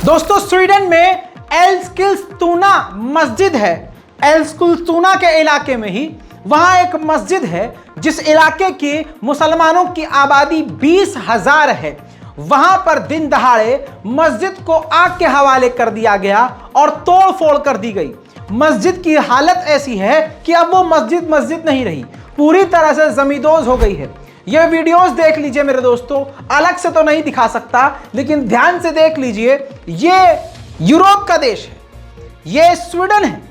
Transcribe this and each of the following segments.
दोस्तों स्वीडन में एल्स्किलस्तुना मस्जिद है। एल्स्किलस्तुना के इलाके में ही वहां एक मस्जिद है जिस इलाके की मुसलमानों की आबादी 20,000 है। वहां पर दिन दहाड़े मस्जिद को आग के हवाले कर दिया गया और तोड़ फोड़ कर दी गई। मस्जिद की हालत ऐसी है कि अब वो मस्जिद नहीं रही, पूरी तरह से जमींदोज हो गई है। ये वीडियोस देख लीजिए मेरे दोस्तों, अलग से तो नहीं दिखा सकता लेकिन ध्यान से देख लीजिए। ये यूरोप का देश है, ये स्वीडन है।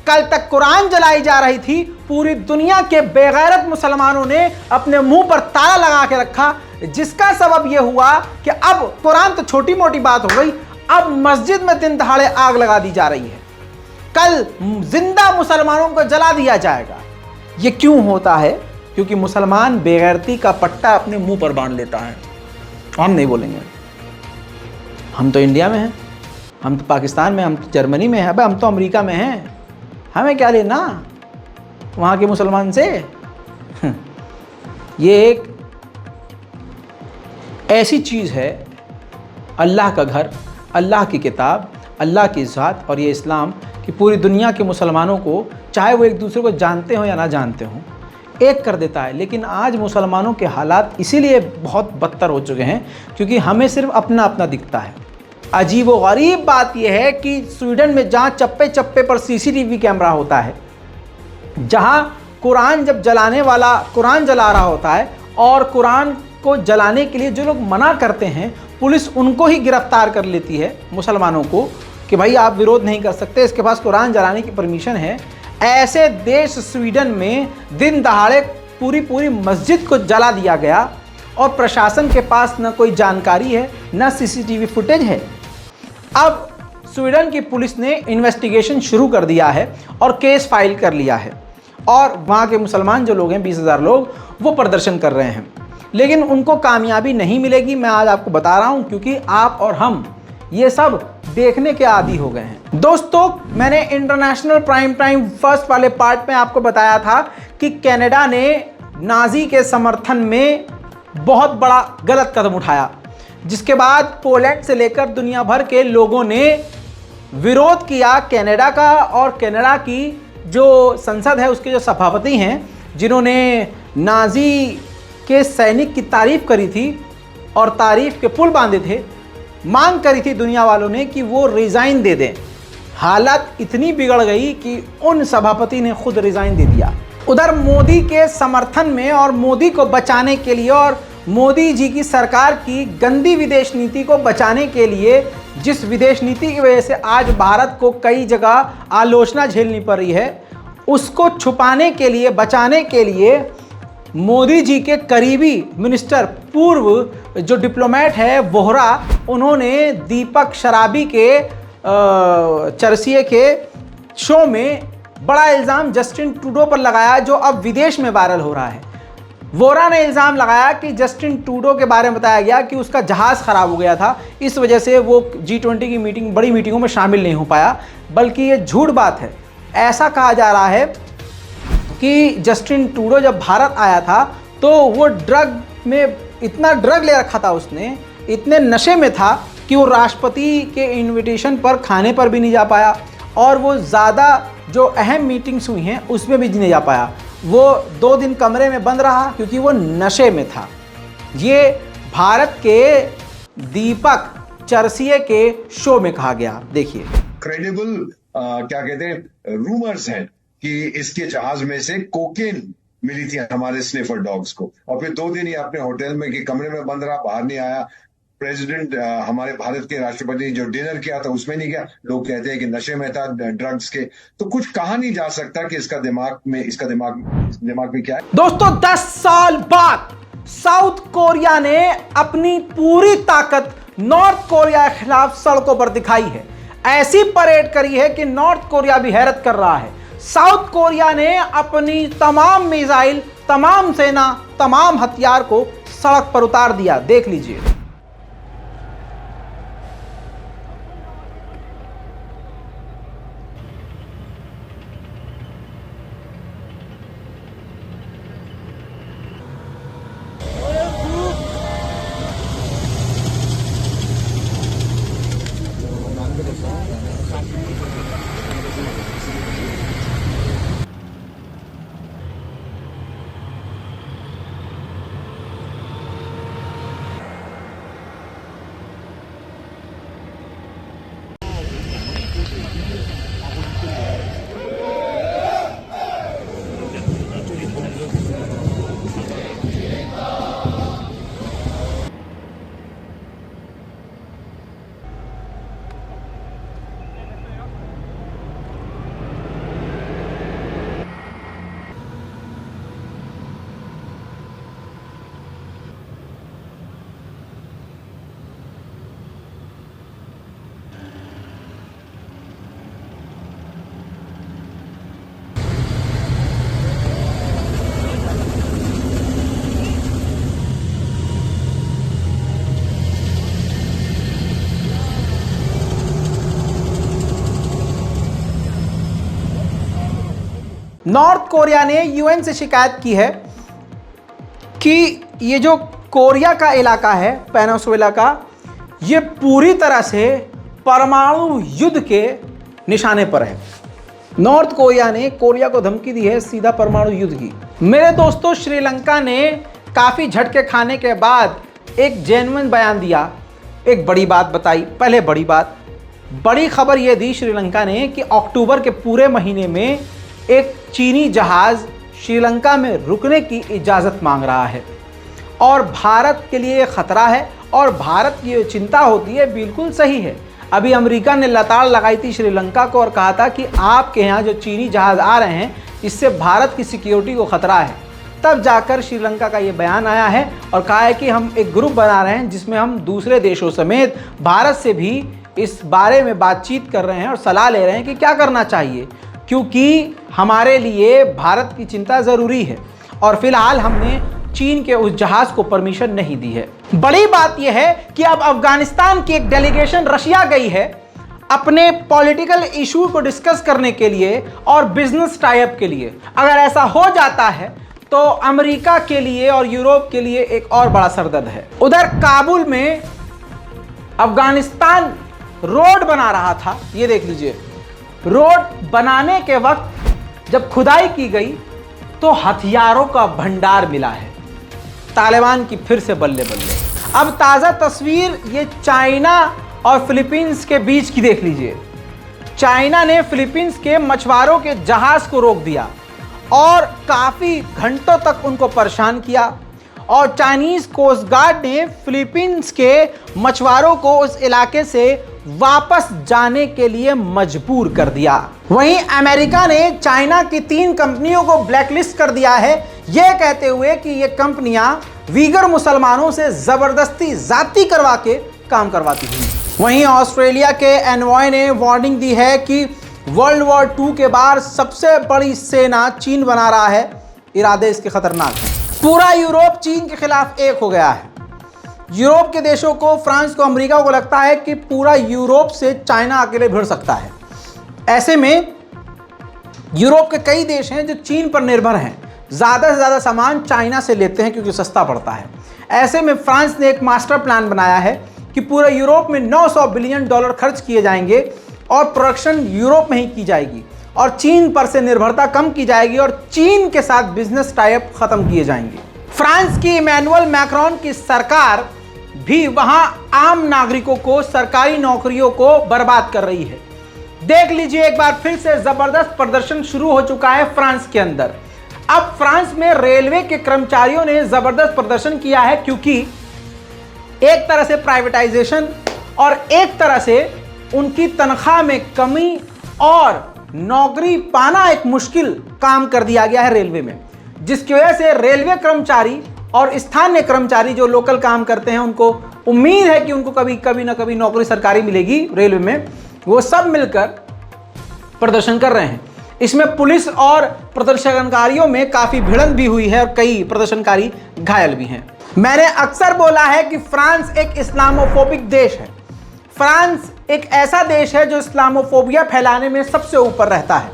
कल तक कुरान जलाई जा रही थी, पूरी दुनिया के बेगैरत मुसलमानों ने अपने मुंह पर ताला लगा के रखा, जिसका सबब यह हुआ कि अब कुरान तो छोटी मोटी बात हो गई, अब मस्जिद में दिन दहाड़े आग लगा दी जा रही है। कल जिंदा मुसलमानों को जला दिया जाएगा। ये क्यों होता है? क्योंकि मुसलमान बेगैरती का पट्टा अपने मुंह पर बांध लेता है। हम नहीं बोलेंगे, हम तो इंडिया में हैं, हम तो पाकिस्तान में, हम तो जर्मनी में हैं, अबे हम तो अमेरिका में हैं, हमें क्या लेना वहाँ के मुसलमान से। ये एक ऐसी चीज़ है, अल्लाह का घर, अल्लाह की किताब, अल्लाह की ज़ात और ये इस्लाम कि पूरी दुनिया के मुसलमानों को, चाहे वो एक दूसरे को जानते हों या ना जानते हों, एक कर देता है। लेकिन आज मुसलमानों के हालात इसीलिए बहुत बदतर हो चुके हैं क्योंकि हमें सिर्फ अपना अपना दिखता है। अजीब व गरीब बात यह है कि स्वीडन में जहाँ चप्पे चप्पे पर सीसीटीवी कैमरा होता है, जहाँ कुरान जब जलाने वाला कुरान जला रहा होता है और कुरान को जलाने के लिए जो लोग मना करते हैं, पुलिस उनको ही गिरफ्तार कर लेती है, मुसलमानों को, कि भाई आप विरोध नहीं कर सकते, इसके पास कुरान जलाने की परमिशन है। ऐसे देश स्वीडन में दिन दहाड़े पूरी मस्जिद को जला दिया गया और प्रशासन के पास न कोई जानकारी है, न सीसीटीवी फुटेज है। अब स्वीडन की पुलिस ने इन्वेस्टिगेशन शुरू कर दिया है और केस फाइल कर लिया है और वहाँ के मुसलमान जो लोग हैं 20,000 लोग, वो प्रदर्शन कर रहे हैं, लेकिन उनको कामयाबी नहीं मिलेगी। मैं आज आपको बता रहा हूँ क्योंकि आप और हम ये सब देखने के आदी हो गए हैं। दोस्तों मैंने इंटरनेशनल प्राइम टाइम फर्स्ट वाले पार्ट में आपको बताया था कि कनाडा ने नाजी के समर्थन में बहुत बड़ा गलत कदम उठाया, जिसके बाद पोलैंड से लेकर दुनिया भर के लोगों ने विरोध किया कनाडा का। और कनाडा की जो संसद है उसके जो सभापति हैं, जिन्होंने नाजी के सैनिक की तारीफ करी थी और तारीफ के पुल बांधे थे, मांग करी थी दुनिया वालों ने कि वो रिज़ाइन दे दें। हालत इतनी बिगड़ गई कि उन सभापति ने खुद रिज़ाइन दे दिया। उधर मोदी के समर्थन में और मोदी को बचाने के लिए और मोदी जी की सरकार की गंदी विदेश नीति को बचाने के लिए, जिस विदेश नीति की वजह से आज भारत को कई जगह आलोचना झेलनी पड़ रही है, उसको छुपाने के लिए, बचाने के लिए मोदी जी के करीबी मिनिस्टर, पूर्व जो डिप्लोमेट है वोहरा, उन्होंने दीपक शराबी के चरसिए के शो में बड़ा इल्ज़ाम जस्टिन ट्रूडो पर लगाया, जो अब विदेश में वायरल हो रहा है। वोहरा ने इल्ज़ाम लगाया कि जस्टिन ट्रूडो के बारे में बताया गया कि उसका जहाज़ ख़राब हो गया था, इस वजह से वो G20 की मीटिंग, बड़ी मीटिंगों में शामिल नहीं हो पाया, बल्कि ये झूठ बात है। ऐसा कहा जा रहा है कि जस्टिन ट्रूडो जब भारत आया था तो वो ड्रग में इतना ड्रग ले रखा था, उसने इतने नशे में था कि वो राष्ट्रपति के इनविटेशन पर खाने पर भी नहीं जा पाया और वो ज़्यादा जो अहम मीटिंग्स हुई हैं उसमें भी नहीं जा पाया। वो 2 दिन कमरे में बंद रहा क्योंकि वो नशे में था। ये भारत के दीपक चरसिए के शो में कहा गया। देखिए, क्रेडिबल क्या कहते हैं, रूमर्स हैं कि इसके जहाज में से कोकेन मिली थी हमारे स्निफर डॉग्स को, और फिर 2 दिन ही अपने होटल में कि कमरे में बंद रहा, बाहर नहीं आया। प्रेसिडेंट, हमारे भारत के राष्ट्रपति जो डिनर किया था उसमें नहीं गया, लोग कहते हैं कि नशे में था ड्रग्स के। तो कुछ कहा नहीं जा सकता कि इसका दिमाग में क्या है। दोस्तों 10 साल बाद साउथ कोरिया ने अपनी पूरी ताकत नॉर्थ कोरिया के खिलाफ सड़कों पर दिखाई है। ऐसी परेड करी है कि नॉर्थ कोरिया भी हैरत कर रहा है। साउथ कोरिया ने अपनी तमाम मिसाइल, तमाम सेना, तमाम हथियार को सड़क पर उतार दिया। देख लीजिए। नॉर्थ कोरिया ने यूएन से शिकायत की है कि ये जो कोरिया का इलाका है, पेनिनसुला का, ये पूरी तरह से परमाणु युद्ध के निशाने पर है। नॉर्थ कोरिया ने कोरिया को धमकी दी है सीधा परमाणु युद्ध की। मेरे दोस्तों, श्रीलंका ने काफ़ी झटके खाने के बाद एक जेन्युइन बयान दिया, एक बड़ी बात बताई। पहले बड़ी खबर यह दी श्रीलंका ने कि अक्टूबर के पूरे महीने में एक चीनी जहाज़ श्रीलंका में रुकने की इजाज़त मांग रहा है और भारत के लिए खतरा है और भारत की चिंता होती है, बिल्कुल सही है। अभी अमेरिका ने लताड़ लगाई थी श्रीलंका को और कहा था कि आपके यहाँ जो चीनी जहाज़ आ रहे हैं इससे भारत की सिक्योरिटी को खतरा है। तब जाकर श्रीलंका का ये बयान आया है और कहा है कि हम एक ग्रुप बना रहे हैं जिसमें हम दूसरे देशों समेत भारत से भी इस बारे में बातचीत कर रहे हैं और सलाह ले रहे हैं कि क्या करना चाहिए, क्योंकि हमारे लिए भारत की चिंता ज़रूरी है और फिलहाल हमने चीन के उस जहाज़ को परमिशन नहीं दी है। बड़ी बात यह है कि अब अफगानिस्तान की एक डेलीगेशन रशिया गई है अपने पॉलिटिकल इशू को डिस्कस करने के लिए और बिजनेस टाइप के लिए। अगर ऐसा हो जाता है तो अमेरिका के लिए और यूरोप के लिए एक और बड़ा सरदर्द है। उधर काबुल में अफगानिस्तान रोड बना रहा था, ये देख लीजिए, रोड बनाने के वक्त जब खुदाई की गई तो हथियारों का भंडार मिला है। तालिबान की फिर से बल्ले बल्ले। अब ताज़ा तस्वीर ये चाइना और फिलीपींस के बीच की देख लीजिए। चाइना ने फिलीपींस के मछुआरों के जहाज़ को रोक दिया और काफ़ी घंटों तक उनको परेशान किया और चाइनीज़ कोस्ट गार्ड ने फिलीपींस के मछुआरों को उस इलाके से वापस जाने के लिए मजबूर कर दिया। वहीं अमेरिका ने चाइना की 3 कंपनियों को ब्लैकलिस्ट कर दिया है, यह कहते हुए कि ये कंपनियां वीगर मुसलमानों से ज़बरदस्ती जाती करवा के काम करवाती थी। वहीं ऑस्ट्रेलिया के एनवॉय ने वार्निंग दी है कि वर्ल्ड वॉर 2 के बाद सबसे बड़ी सेना चीन बना रहा है, इरादे इसके खतरनाक हैं। पूरा यूरोप चीन के खिलाफ एक हो गया है। यूरोप के देशों को, फ्रांस को, अमेरिका को लगता है कि पूरा यूरोप से चाइना अकेले भिड़ सकता है। ऐसे में यूरोप के कई देश हैं जो चीन पर निर्भर हैं, ज़्यादा से ज़्यादा सामान चाइना से लेते हैं क्योंकि सस्ता पड़ता है। ऐसे में फ्रांस ने एक मास्टर प्लान बनाया है कि पूरे यूरोप में $900 बिलियन खर्च किए जाएंगे और प्रोडक्शन यूरोप में ही की जाएगी और चीन पर से निर्भरता कम की जाएगी और चीन के साथ बिजनेस टाइप खत्म किए जाएंगे। फ्रांस की इमैनुअल मैक्रोन की सरकार भी वहां आम नागरिकों को, सरकारी नौकरियों को बर्बाद कर रही है। देख लीजिए, एक बार फिर से जबरदस्त प्रदर्शन शुरू हो चुका है फ्रांस के अंदर। अब फ्रांस में रेलवे के कर्मचारियों ने जबरदस्त प्रदर्शन किया है क्योंकि एक तरह से प्राइवेटाइजेशन और एक तरह से उनकी तनख्वाह में कमी और नौकरी पाना एक मुश्किल काम कर दिया गया है रेलवे में, जिसकी वजह से रेलवे कर्मचारी और स्थानीय कर्मचारी जो लोकल काम करते हैं उनको उम्मीद है कि उनको कभी ना कभी नौकरी सरकारी मिलेगी रेलवे में, वो सब मिलकर प्रदर्शन कर रहे हैं। इसमें पुलिस और प्रदर्शनकारियों में काफ़ी भिड़ंत भी हुई है और कई प्रदर्शनकारी घायल भी हैं। मैंने अक्सर बोला है कि फ्रांस एक इस्लामोफोबिक देश है। फ्रांस एक ऐसा देश है जो इस्लामोफोबिया फैलाने में सबसे ऊपर रहता है।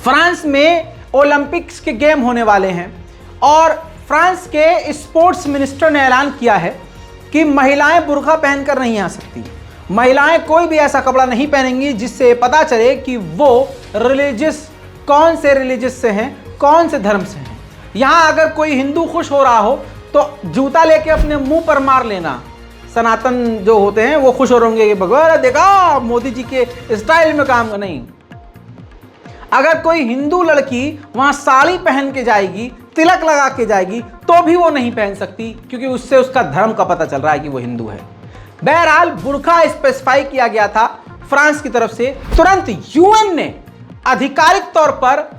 फ्रांस में ओलंपिक्स के गेम होने वाले हैं और फ्रांस के स्पोर्ट्स मिनिस्टर ने ऐलान किया है कि महिलाएं बुर्का पहनकर नहीं आ सकती। महिलाएं कोई भी ऐसा कपड़ा नहीं पहनेंगी जिससे पता चले कि वो कौन से रिलीजियस से हैं, कौन से धर्म से हैं। यहाँ अगर कोई हिंदू खुश हो रहा हो तो जूता लेके अपने मुंह पर मार लेना। सनातन जो होते हैं वो खुश हो रहेंगे कि भगवान देखा मोदी जी के स्टाइल में काम नहीं। अगर कोई हिंदू लड़की वहां साड़ी पहन के जाएगी, तिलक लगा के जाएगी, तो भी वो नहीं पहन सकती क्योंकि उससे उसका धर्म का पता चल रहा है कि वो हिंदू है। बहरहाल बुर्का स्पेसिफाई किया गया था फ्रांस की तरफ से। तुरंत यूएन ने आधिकारिक तौर पर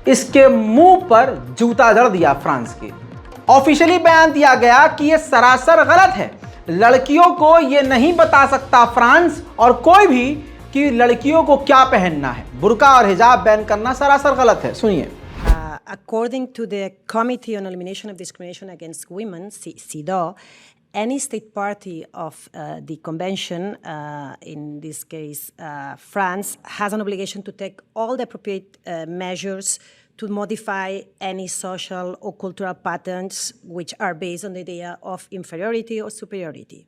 इसके मुंह पर जूता जड़ दिया। फ्रांस के ऑफिशियली बयान दिया गया कि यह सरासर गलत है। लड़कियों को यह नहीं बता सकता फ्रांस और कोई भी कि लड़कियों को क्या पहनना है। बुर्का और हिजाब बैन करना सरासर गलत है। सुनिए। According to the Committee on Elimination of Discrimination Against Women, CEDAW, any state party of the convention, in this case France, has an obligation to take all the appropriate measures to modify any social or cultural patterns which are based on the idea of inferiority or superiority,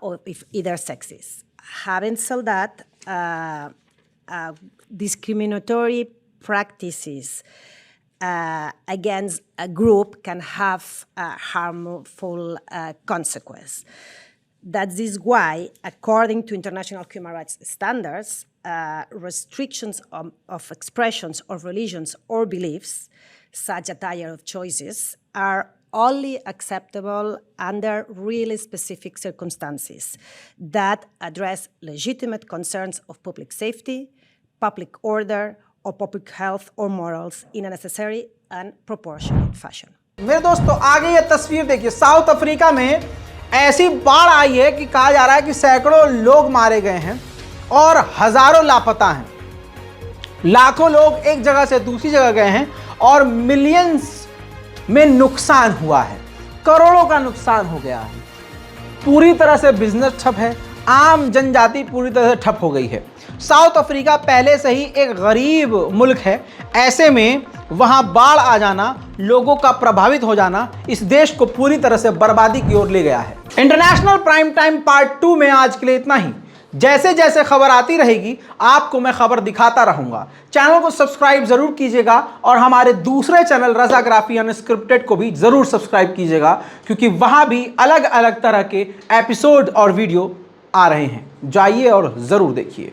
or if either sexes. Having said that, discriminatory practices against a group can have a harmful consequence. That is why, according to international human rights standards, restrictions of expressions of religions or beliefs, such attire of choices, are only acceptable under really specific circumstances that address legitimate concerns of public safety, public order, or public health or morals in a necessary and proportionate fashion. मेरे दोस्तों, आगे ये तस्वीर देखिए। South Africa में ऐसी बाढ़ आई है कि कहा जा रहा है कि सैकड़ों लोग मारे गए हैं और हजारों लापता हैं। लाखों लोग एक जगह से दूसरी जगह गए हैं और मिलियंस में नुकसान हुआ है, करोड़ों का नुकसान हो गया है। पूरी तरह से बिजनेस ठप है, आम जनजाति पूरी तरह से ठप हो गई है। साउथ अफ्रीका पहले से ही एक गरीब मुल्क है, ऐसे में वहां बाढ़ आ जाना, लोगों का प्रभावित हो जाना इस देश को पूरी तरह से बर्बादी की ओर ले गया है। इंटरनेशनल प्राइम टाइम पार्ट 2 में आज के लिए इतना ही। जैसे जैसे खबर आती रहेगी आपको मैं खबर दिखाता रहूंगा। चैनल को सब्सक्राइब जरूर कीजिएगा और हमारे दूसरे चैनल रज़ाग्राफी अनस्क्रिप्टेड को भी जरूर सब्सक्राइब कीजिएगा, क्योंकि वहां भी अलग अलग तरह के एपिसोड और वीडियो आ रहे हैं। जाइए और जरूर देखिए।